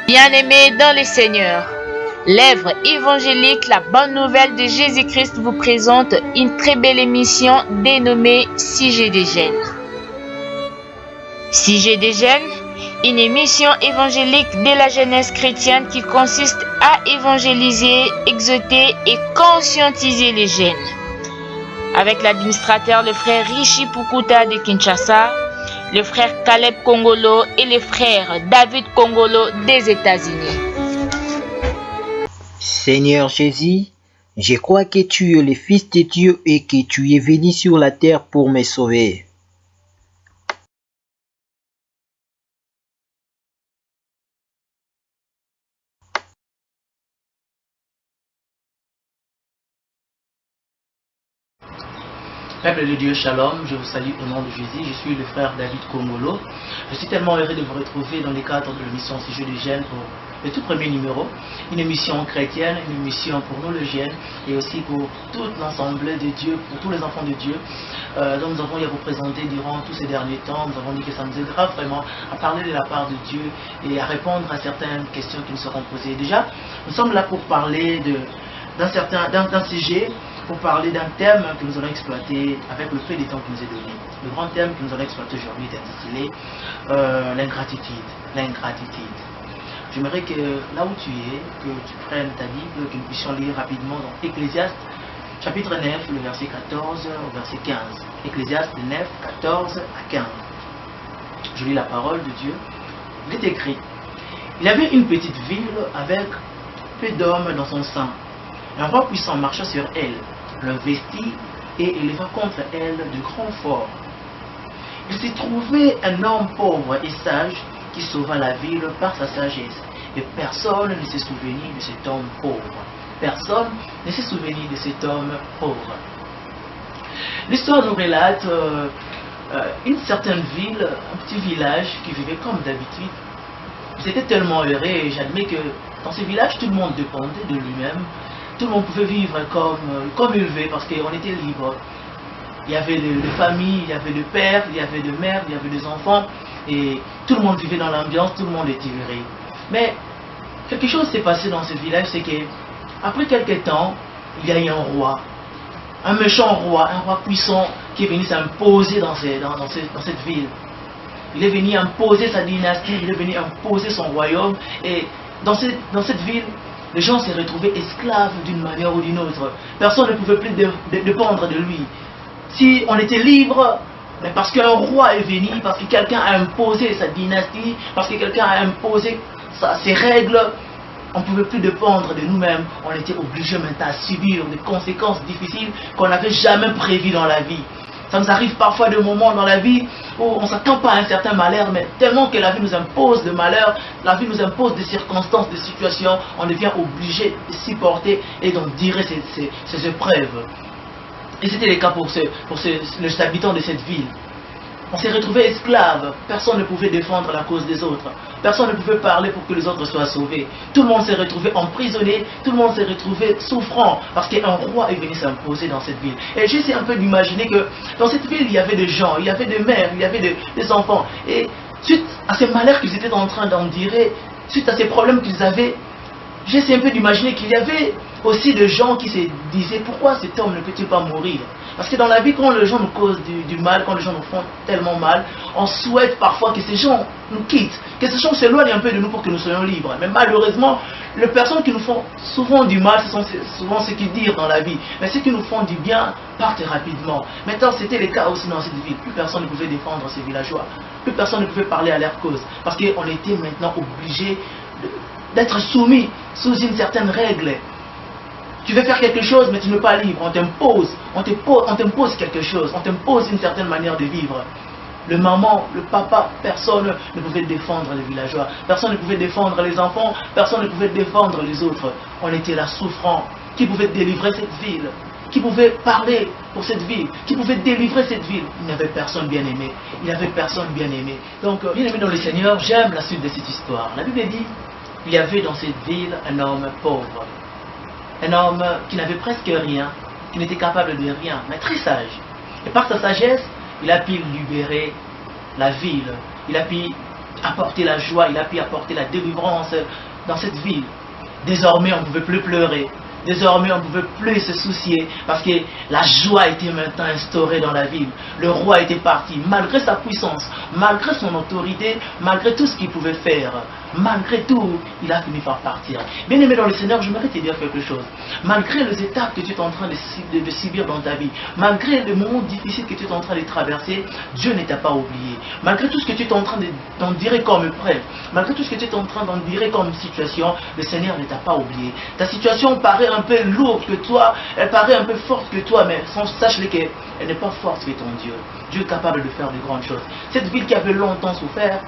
Bien-aimés dans le Seigneur, l'œuvre évangélique La Bonne Nouvelle de Jésus-Christ vous présente une très belle émission dénommée Sujet des jeunes. Sujet des jeunes, une émission évangélique de la jeunesse chrétienne qui consiste à évangéliser, exhorter et conscientiser les jeunes. Avec l'administrateur, le frère Rishi Pukuta de Kinshasa, le frère Caleb Kongolo et le frère David Kongolo des États-Unis. Seigneur Jésus, je crois que tu es le Fils de Dieu et que tu es venu sur la terre pour me sauver. Peuple de Dieu, Shalom, je vous salue au nom de Jésus, je suis le frère David Kongolo. Je suis tellement heureux de vous retrouver dans le cadre de l'émission Sujet des jeunes pour le tout premier numéro, une émission chrétienne, une émission pour nous les jeunes et aussi pour tout l'ensemble de Dieu, pour tous les enfants de Dieu. Donc nous avons eu à vous présenter durant tous ces derniers temps, nous avons dit que ça nous aidera vraiment à parler de la part de Dieu et à répondre à certaines questions qui nous seront posées. Déjà, nous sommes là pour parler d'un sujet, pour parler d'un thème que nous allons exploiter avec le peu de temps qui nous est donné. Le grand thème que nous allons exploiter aujourd'hui est intitulé l'ingratitude. L'ingratitude. J'aimerais que là où tu es, que tu prennes ta Bible, que nous puissions lire rapidement dans Ecclésiaste, chapitre 9, le verset 14 au verset 15. Ecclésiaste 9, 14 à 15. Je lis la parole de Dieu. Il est écrit: il y avait une petite ville avec peu d'hommes dans son sein. Un roi puissant marcha sur elle, l'investit et éleva contre elle de grands forts. Il s'y trouvait un homme pauvre et sage qui sauva la ville par sa sagesse. Et personne ne s'est souvenu de cet homme pauvre. Personne ne s'est souvenu de cet homme pauvre. L'histoire nous relate une certaine ville, un petit village qui vivait comme d'habitude. Ils étaient tellement heureux et j'admets que dans ce village, tout le monde dépendait de lui-même. Tout le monde pouvait vivre comme il veut parce qu'on était libre. Il y avait des familles, il y avait des pères, il y avait des mères, il y avait des enfants. Et tout le monde vivait dans l'ambiance, tout le monde était heureux. Mais quelque chose s'est passé dans ce village, c'est qu'après quelques temps, il y a eu un roi. Un méchant roi, un roi puissant qui est venu s'imposer dans cette ville. Il est venu imposer sa dynastie, il est venu imposer son royaume. Et dans cette ville, les gens s'est retrouvés esclaves d'une manière ou d'une autre. Personne ne pouvait plus dépendre de lui. Si on était libre, mais parce qu'un roi est venu, parce que quelqu'un a imposé sa dynastie, parce que quelqu'un a imposé ses règles, on ne pouvait plus dépendre de nous-mêmes. On était obligé maintenant à subir des conséquences difficiles qu'on n'avait jamais prévues dans la vie. Ça nous arrive parfois des moments dans la vie où on ne s'attend pas à un certain malheur, mais tellement que la vie nous impose de malheur, la vie nous impose des circonstances, des situations, on devient obligé de supporter et d'endurer ces épreuves. Et c'était le cas pour les habitants de cette ville. On s'est retrouvés esclaves, personne ne pouvait défendre la cause des autres, personne ne pouvait parler pour que les autres soient sauvés. Tout le monde s'est retrouvé emprisonné, tout le monde s'est retrouvé souffrant parce qu'un roi est venu s'imposer dans cette ville. Et j'essaie un peu d'imaginer que dans cette ville, il y avait des gens, il y avait des mères, il y avait des enfants. Et suite à ces malheurs qu'ils étaient en train d'endurer, suite à ces problèmes qu'ils avaient, j'essaie un peu d'imaginer qu'il y avait aussi des gens qui se disaient: pourquoi cet homme ne peut-il pas mourir? Parce que dans la vie, quand les gens nous causent du mal, quand les gens nous font tellement mal, on souhaite parfois que ces gens nous quittent, que ces gens s'éloignent un peu de nous pour que nous soyons libres. Mais malheureusement, les personnes qui nous font souvent du mal, ce sont souvent ceux qui dirent dans la vie. Mais ceux qui nous font du bien partent rapidement. Maintenant, c'était le cas aussi dans cette ville. Plus personne ne pouvait défendre ces villageois. Plus personne ne pouvait parler à leur cause. Parce qu'on était maintenant obligé d'être soumis sous une certaine règle. Tu veux faire quelque chose, mais tu n'es pas libre. On t'impose quelque chose. On t'impose une certaine manière de vivre. Le maman, le papa, personne ne pouvait défendre les villageois. Personne ne pouvait défendre les enfants. Personne ne pouvait défendre les autres. On était là souffrant. Qui pouvait délivrer cette ville? Qui pouvait parler pour cette ville? Qui pouvait délivrer cette ville? Il n'y avait personne bien aimé. Il n'y avait personne bien aimé. Donc, bien aimé dans le Seigneur, j'aime la suite de cette histoire. La Bible dit: il y avait dans cette ville un homme pauvre. Un homme qui n'avait presque rien, qui n'était capable de rien, mais très sage. Et par sa sagesse, il a pu libérer la ville. Il a pu apporter la joie, il a pu apporter la délivrance dans cette ville. Désormais, on ne pouvait plus pleurer. Désormais, on ne pouvait plus se soucier parce que la joie était maintenant instaurée dans la ville. Le roi était parti, malgré sa puissance, malgré son autorité, malgré tout ce qu'il pouvait faire. Malgré tout, il a fini par partir. Bien aimé dans le Seigneur, je voudrais te dire quelque chose. Malgré les étapes que tu es en train de subir dans ta vie, malgré les moments difficiles que tu es en train de traverser, Dieu ne t'a pas oublié. Malgré tout ce que tu es en train d'en dire comme prêt, malgré tout ce que tu es en train d'en dire comme situation, le Seigneur ne t'a pas oublié. Ta situation paraît un peu lourde que toi, elle paraît un peu forte que toi, mais sache-le qu'elle n'est pas forte que ton Dieu. Dieu est capable de faire de grandes choses. Cette ville qui avait longtemps souffert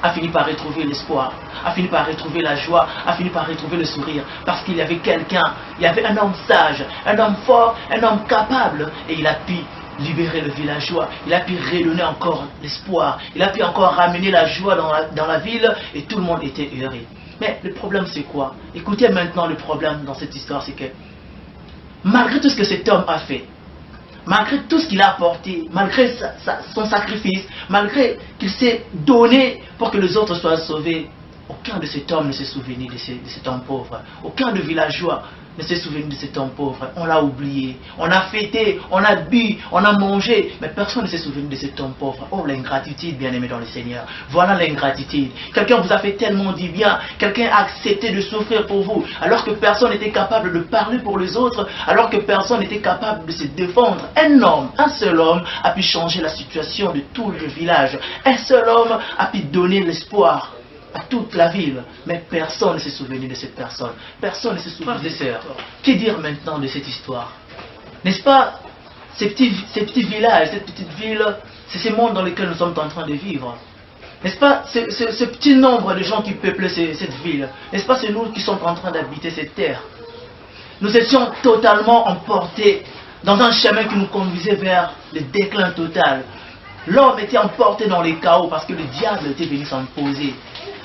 a fini par retrouver l'espoir, a fini par retrouver la joie, a fini par retrouver le sourire, parce qu'il y avait quelqu'un, il y avait un homme sage, un homme fort, un homme capable, et il a pu libérer le villageois, il a pu redonner encore l'espoir, il a pu encore ramener la joie dans la ville, et tout le monde était heureux. Mais le problème c'est quoi? Écoutez maintenant le problème dans cette histoire, c'est que malgré tout ce que cet homme a fait, malgré tout ce qu'il a apporté, malgré son sacrifice, malgré qu'il s'est donné pour que les autres soient sauvés, aucun de cet homme ne s'est souvenu de cet homme pauvre. Aucun de villageois ne s'est souvenu de cet homme pauvre. On l'a oublié. On a fêté, on a bu, on a mangé, mais personne ne s'est souvenu de cet homme pauvre. Oh, l'ingratitude, bien-aimé dans le Seigneur. Voilà l'ingratitude. Quelqu'un vous a fait tellement du bien, quelqu'un a accepté de souffrir pour vous, alors que personne n'était capable de parler pour les autres, alors que personne n'était capable de se défendre. Un homme, un seul homme a pu changer la situation de tout le village. Un seul homme a pu donner l'espoir à toute la ville, mais personne ne s'est souvenu de cette personne. Personne ne s'est souvenu de sœurs. Que dire maintenant de cette histoire? N'est-ce pas, ces petits villages, cette petite ville, c'est ce monde dans lequel nous sommes en train de vivre. N'est-ce pas, ce petit nombre de gens qui peuplent cette ville, n'est-ce pas, c'est nous qui sommes en train d'habiter cette terre. Nous étions totalement emportés dans un chemin qui nous conduisait vers le déclin total. L'homme était emporté dans les chaos parce que le diable était venu s'imposer.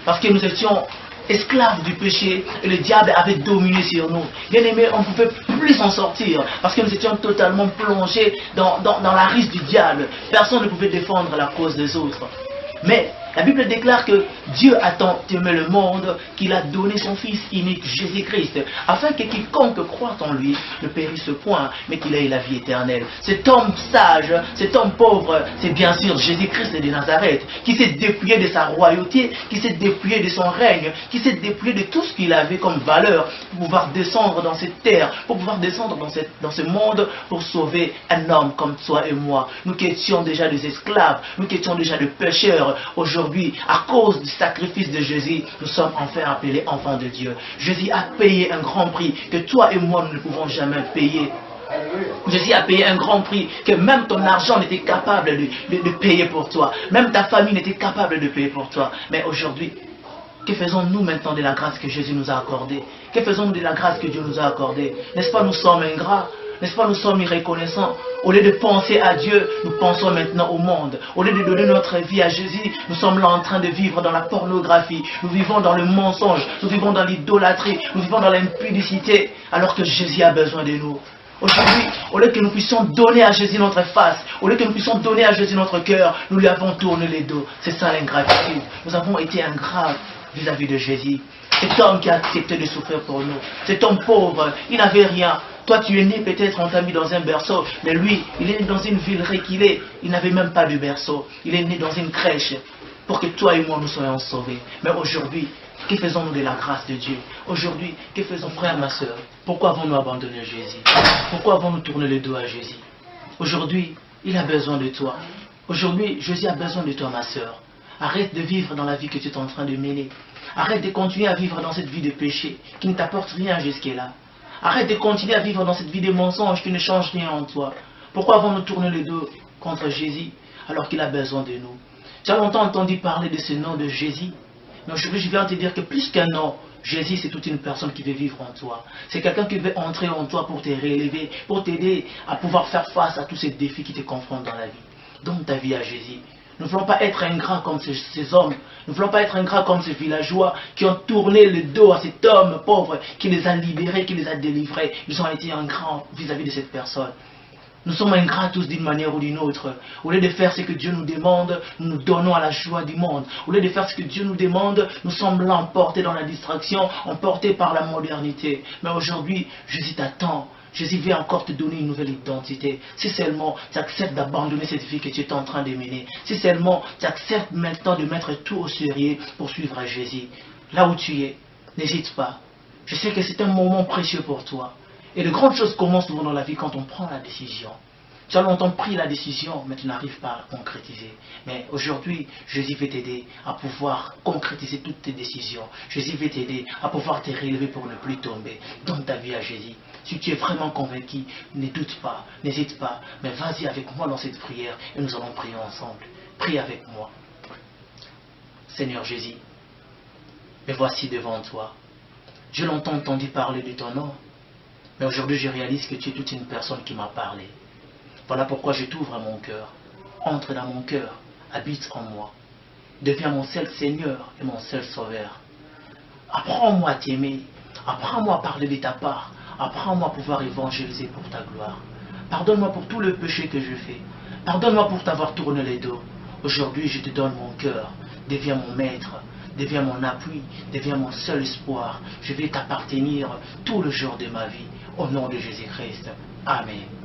Parce que nous étions esclaves du péché et le diable avait dominé sur nous. Bien aimé, on ne pouvait plus s'en sortir parce que nous étions totalement plongés dans la risque du diable. Personne ne pouvait défendre la cause des autres. Mais la Bible déclare que Dieu a tant aimé le monde qu'il a donné son Fils unique, Jésus-Christ, afin que quiconque croit en lui ne périsse point, mais qu'il ait la vie éternelle. Cet homme sage, cet homme pauvre, c'est bien sûr Jésus-Christ de Nazareth, qui s'est dépouillé de sa royauté, qui s'est dépouillé de son règne, qui s'est dépouillé de tout ce qu'il avait comme valeur pour pouvoir descendre dans cette terre, pour pouvoir descendre dans ce monde, pour sauver un homme comme toi et moi. Nous qui étions déjà des esclaves, nous qui étions déjà des pécheurs, aujourd'hui, à cause du sacrifice de Jésus, nous sommes enfin appelés enfants de Dieu. Jésus a payé un grand prix que toi et moi nous ne pouvons jamais payer. Jésus a payé un grand prix que même ton argent n'était capable de payer pour toi. Même ta famille n'était capable de payer pour toi. Mais aujourd'hui, que faisons-nous maintenant de la grâce que Jésus nous a accordée? Que faisons-nous de la grâce que Dieu nous a accordée? N'est-ce pas, nous sommes ingrats? N'est-ce pas, nous sommes irreconnaissants? Au lieu de penser à Dieu, nous pensons maintenant au monde. Au lieu de donner notre vie à Jésus, nous sommes là en train de vivre dans la pornographie. Nous vivons dans le mensonge. Nous vivons dans l'idolâtrie. Nous vivons dans l'impudicité. Alors que Jésus a besoin de nous. Aujourd'hui, au lieu que nous puissions donner à Jésus notre face, au lieu que nous puissions donner à Jésus notre cœur, nous lui avons tourné les dos. C'est ça l'ingratitude. Nous avons été ingrats vis-à-vis de Jésus. Cet homme qui a accepté de souffrir pour nous. Cet homme pauvre, il n'avait rien. Toi, tu es né peut-être, on t'a mis dans un berceau, mais lui, il est né dans une ville reculée. Il n'avait même pas de berceau. Il est né dans une crèche pour que toi et moi nous soyons sauvés. Mais aujourd'hui, que faisons-nous de la grâce de Dieu? Aujourd'hui, que faisons, frère, ma soeur? Pourquoi avons-nous abandonné Jésus? Pourquoi avons-nous tourné le dos à Jésus? Aujourd'hui, il a besoin de toi. Aujourd'hui, Jésus a besoin de toi, ma soeur. Arrête de vivre dans la vie que tu es en train de mener. Arrête de continuer à vivre dans cette vie de péché qui ne t'apporte rien jusque-là. Arrête de continuer à vivre dans cette vie de mensonges qui ne change rien en toi. Pourquoi avons-nous tourné le dos contre Jésus alors qu'il a besoin de nous? Tu as longtemps entendu parler de ce nom de Jésus. Mais aujourd'hui, je viens te dire que plus qu'un nom, Jésus, c'est toute une personne qui veut vivre en toi. C'est quelqu'un qui veut entrer en toi pour te relever, pour t'aider à pouvoir faire face à tous ces défis qui te confrontent dans la vie. Donne ta vie à Jésus. Nous ne voulons pas être ingrats comme ces hommes. Nous ne voulons pas être ingrats comme ces villageois qui ont tourné le dos à cet homme pauvre qui les a libérés, qui les a délivrés. Ils ont été ingrats vis-à-vis de cette personne. Nous sommes ingrats tous d'une manière ou d'une autre. Au lieu de faire ce que Dieu nous demande, nous nous donnons à la joie du monde. Au lieu de faire ce que Dieu nous demande, nous sommes là emportés dans la distraction, emportés par la modernité. Mais aujourd'hui, Jésus t'attend. Jésus veut encore te donner une nouvelle identité. Si seulement tu acceptes d'abandonner cette vie que tu es en train de mener. Si seulement tu acceptes maintenant de mettre tout au sérieux pour suivre Jésus. Là où tu es, n'hésite pas. Je sais que c'est un moment précieux pour toi. Et de grandes choses commencent souvent dans la vie quand on prend la décision. Tu as longtemps pris la décision, mais tu n'arrives pas à la concrétiser. Mais aujourd'hui, Jésus veut t'aider à pouvoir concrétiser toutes tes décisions. Jésus veut t'aider à pouvoir te relever pour ne plus tomber. Donne ta vie à Jésus. Si tu es vraiment convaincu, ne doute pas, n'hésite pas, mais vas-y avec moi dans cette prière et nous allons prier ensemble. Prie avec moi. Seigneur Jésus, me voici devant toi. Je l'entends entendu parler de ton nom, mais aujourd'hui je réalise que tu es toute une personne qui m'a parlé. Voilà pourquoi je t'ouvre à mon cœur. Entre dans mon cœur, habite en moi. Deviens mon seul Seigneur et mon seul Sauveur. Apprends-moi à t'aimer. Apprends-moi à parler de ta part. Apprends-moi à pouvoir évangéliser pour ta gloire. Pardonne-moi pour tout le péché que je fais. Pardonne-moi pour t'avoir tourné les dos. Aujourd'hui, je te donne mon cœur. Deviens mon maître. Deviens mon appui. Deviens mon seul espoir. Je vais t'appartenir tout le jour de ma vie. Au nom de Jésus-Christ. Amen.